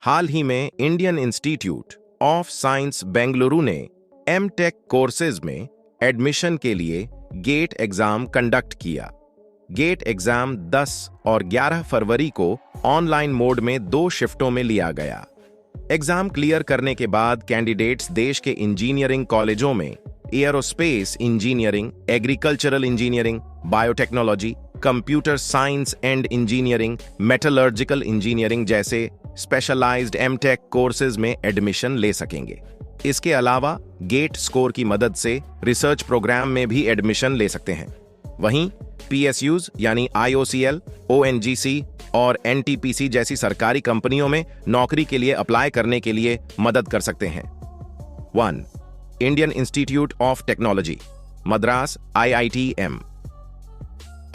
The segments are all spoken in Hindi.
हाल ही में Indian Institute of science Bengaluru ने एमटेक कोर्सेज में एडमिशन के लिए गेट एग्जाम कंडक्ट किया। गेट एग्जाम 10 और 11 फरवरी को ऑनलाइन मोड में 2 शिफ्टों में लिया गया। एग्जाम क्लियर करने के बाद कैंडिडेट्स देश के इंजीनियरिंग कॉलेजों में aerospace engineering, agricultural engineering, biotechnology, computer science and engineering, metallurgical engineering जैसे स्पेशलाइज्ड एमटेक कोर्सेज में एडमिशन ले सकेंगे। इसके अलावा गेट स्कोर की मदद से रिसर्च प्रोग्राम में भी एडमिशन ले सकते हैं। वहीं PSUs यानी IOCL, ONGC और NTPC जैसी सरकारी कंपनियों में नौकरी के लिए अप्लाई करने के लिए मदद कर सकते हैं। 1. Indian Institute of technology Madras IITM।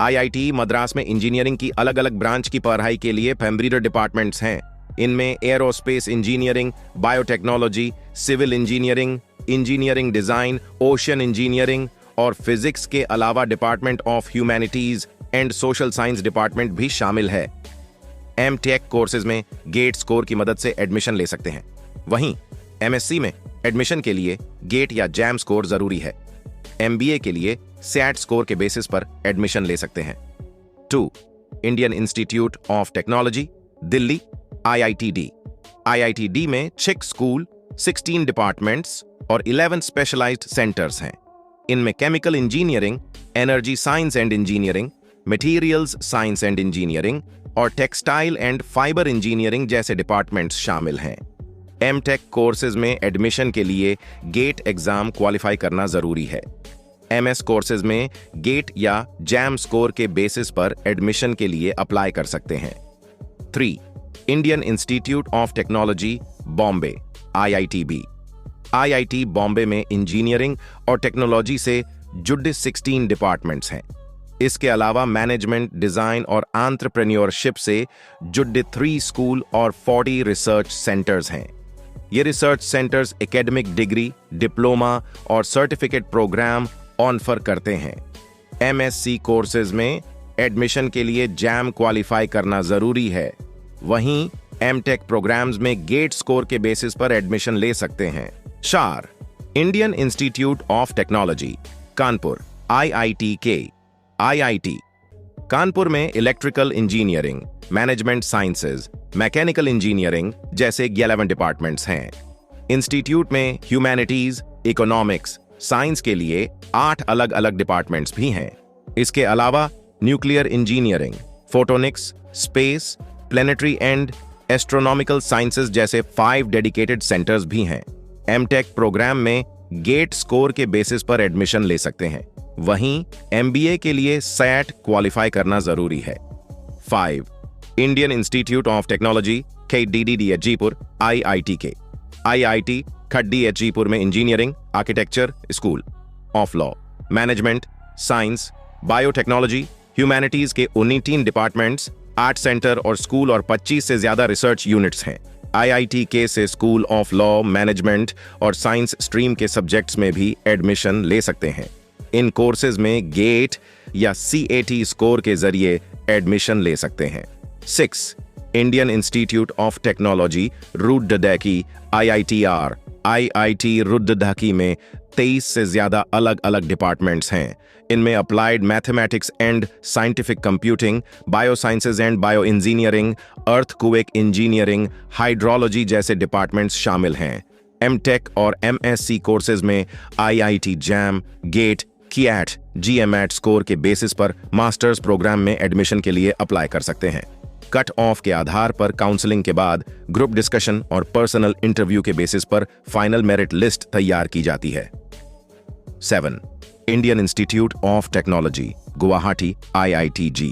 IIT Madras में इंजीनियरिंग की अलग अलग ब्रांच की पढ़ाई के लिए फैम्ब्रीडर डिपार्टमेंट्स हैं। इनमें aerospace engineering, biotechnology, civil engineering, engineering design, ocean engineering और फिजिक्स के अलावा department of humanities and social science department भी शामिल है। एमटेक कोर्सेज में गेट स्कोर की मदद से एडमिशन ले सकते हैं। वहीं MSc में एडमिशन के लिए गेट या जैम स्कोर जरूरी है। MBA के लिए SAT स्कोर के बेसिस पर एडमिशन ले सकते हैं। 2. Indian Institute of technology Delhi IITD। IITD में 6 स्कूल, 16 डिपार्टमेंट्स और 11 स्पेशलाइज्ड सेंटर्स हैं। इनमें chemical engineering, energy science and engineering, materials science and engineering और टेक्सटाइल एंड फाइबर इंजीनियरिंग जैसे डिपार्टमेंट्स शामिल हैं। एमटेक कोर्सेज में एडमिशन के लिए गेट एग्जाम क्वालिफाई करना जरूरी है। MS कोर्सेज में गेट या जैम स्कोर के बेसिस पर एडमिशन के लिए अप्लाई कर सकते हैं। 3. Indian Institute of technology Bombay IITB। IIT Bombay में इंजीनियरिंग और टेक्नोलॉजी से जुड़े 16 डिपार्टमेंट्स हैं। इसके अलावा मैनेजमेंट, डिजाइन और एंटरप्रेन्योरशिप से जुड़े 3 स्कूल और 40 रिसर्च सेंटर्स हैं। ये research centres academic degree, diploma और सर्टिफिकेट प्रोग्राम ऑफर करते हैं। MSc कोर्सेज में एडमिशन के लिए जैम क्वालिफाई करना जरूरी है। वहीं एमटेक प्रोग्राम्स में गेट स्कोर के बेसिस पर एडमिशन ले सकते हैं। 4. Indian Institute of Technology Kanpur IITK। IIT Kanpur में electrical engineering, management sciences, mechanical engineering जैसे 11 डिपार्टमेंट्स हैं। इंस्टीट्यूट में ह्यूमैनिटीज, इकोनॉमिक्स, साइंस के लिए 8 अलग अलग डिपार्टमेंट्स भी हैं। इसके अलावा nuclear engineering, photonics, space, planetary and astronomical sciences जैसे 5 डेडिकेटेड सेंटर्स भी हैं। एमटेक प्रोग्राम में गेट स्कोर के बेसिस पर एडमिशन ले सकते हैं। वहीं MBA के लिए SAT क्वालिफाई करना जरूरी है। 5. Indian Institute of technology KDDD जीपुर IITK। IIT खड्डी जीपुर में engineering, architecture, school of law, management, science, biotechnology, humanities के 19 डिपार्टमेंट्स, 8 सेंटर और स्कूल और 25 से ज्यादा रिसर्च यूनिट्स हैं। IITK से स्कूल ऑफ लॉ, मैनेजमेंट और साइंस स्ट्रीम के सब्जेक्ट्स में भी एडमिशन ले सकते हैं। इन कोर्सेज में गेट या CAT स्कोर के जरिए एडमिशन ले सकते हैं। 6. इंडियन इंस्टीट्यूट ऑफ टेक्नोलॉजी रुद्रदकी IITR। IIT रुद्रदकी में 23 से ज्यादा अलग अलग डिपार्टमेंट्स हैं। इनमें applied mathematics and scientific computing, biosciences and bio engineering, earthquake engineering, hydrology जैसे डिपार्टमेंट्स शामिल हैं। एमटेक और MSc कोर्सेज में IIT JAM, GATE, KIAT, GMAT score के बेसिस पर मास्टर्स प्रोग्राम में एडमिशन के लिए अप्लाई कर सकते हैं। कट ऑफ के आधार पर काउंसलिंग के बाद ग्रुप डिस्कशन और पर्सनल इंटरव्यू के बेसिस पर फाइनल मेरिट लिस्ट तैयार की जाती है। 7. Indian Institute of technology Guwahati IITG।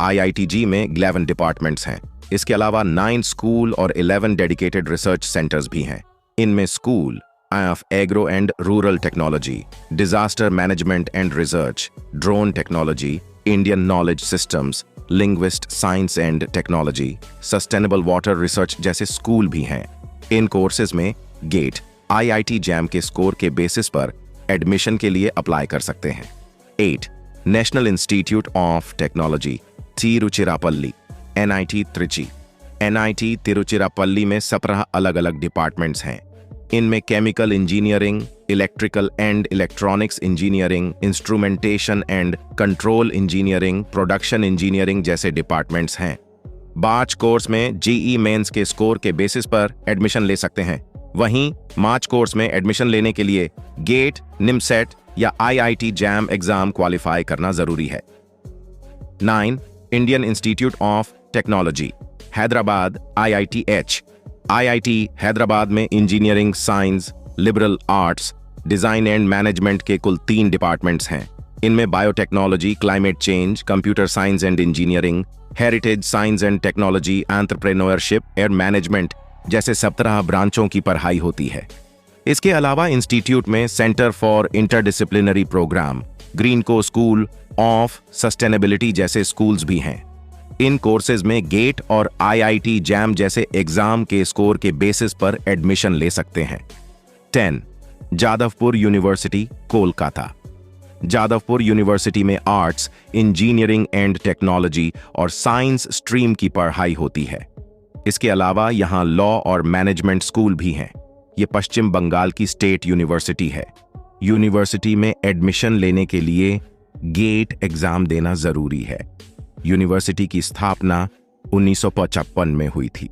IITG में 11 डिपार्टमेंट्स हैं। इसके अलावा 9 स्कूल और 11 डेडिकेटेड रिसर्च सेंटर्स भी हैं। इनमें school of agro and rural technology, disaster management and research, drone technology, Indian knowledge systems, linguist science and technology, sustainable water research जैसे स्कूल भी हैं। इन कोर्सेज में गेट, IIT जैम के स्कोर के बेसिस पर एडमिशन के लिए अप्लाई कर सकते हैं। 8. National institute of technology Tiruchirappalli NIT Trichy. NIT Tiruchirappalli में 17 अलग अलग डिपार्टमेंट्स हैं। इनमें chemical engineering, electrical and electronics engineering, instrumentation and control engineering, production engineering जैसे डिपार्टमेंट्स हैं। बाच कोर्स में JEE मेंस के स्कोर के बेसिस पर एडमिशन ले सकते हैं। वहीं मार्च कोर्स में एडमिशन लेने के लिए गेट, निमसेट या IIT JAM एग्जाम क्वालिफाई करना जरूरी है। 9. Indian Institute of Technology Hyderabad IITH। IIT Hyderabad में engineering, science, liberal arts, design and management के कुल 3 डिपार्टमेंट्स हैं। इनमें biotechnology, climate change, computer science and engineering, heritage science and technology, entrepreneurship and management जैसे 17 ब्रांचों की पढ़ाई होती है। इसके अलावा इंस्टीट्यूट में centre for interdisciplinary programme, Greenko school of sustainability जैसे स्कूल्स भी हैं। इन कोर्सेज में गेट और IIT JAM जैसे एग्जाम के स्कोर के बेसिस पर एडमिशन ले सकते हैं। 10. जादवपुर यूनिवर्सिटी, कोलकाता। जादवपुर यूनिवर्सिटी में आर्ट्स, इंजीनियरिंग एंड टेक्नोलॉजी और साइंस स्ट्रीम की पढ़ाई होती है। इसके अलावा यहाँ लॉ और मैनेजमेंट स्कूल भी हैं। ये पश्चिम बंगाल की स्टेट यूनिवर्सिटी है। यूनिवर्सिटी में एडमिशन लेने के लिए गेट एग्जाम देना जरूरी है। यूनिवर्सिटी की स्थापना 1955 में हुई थी।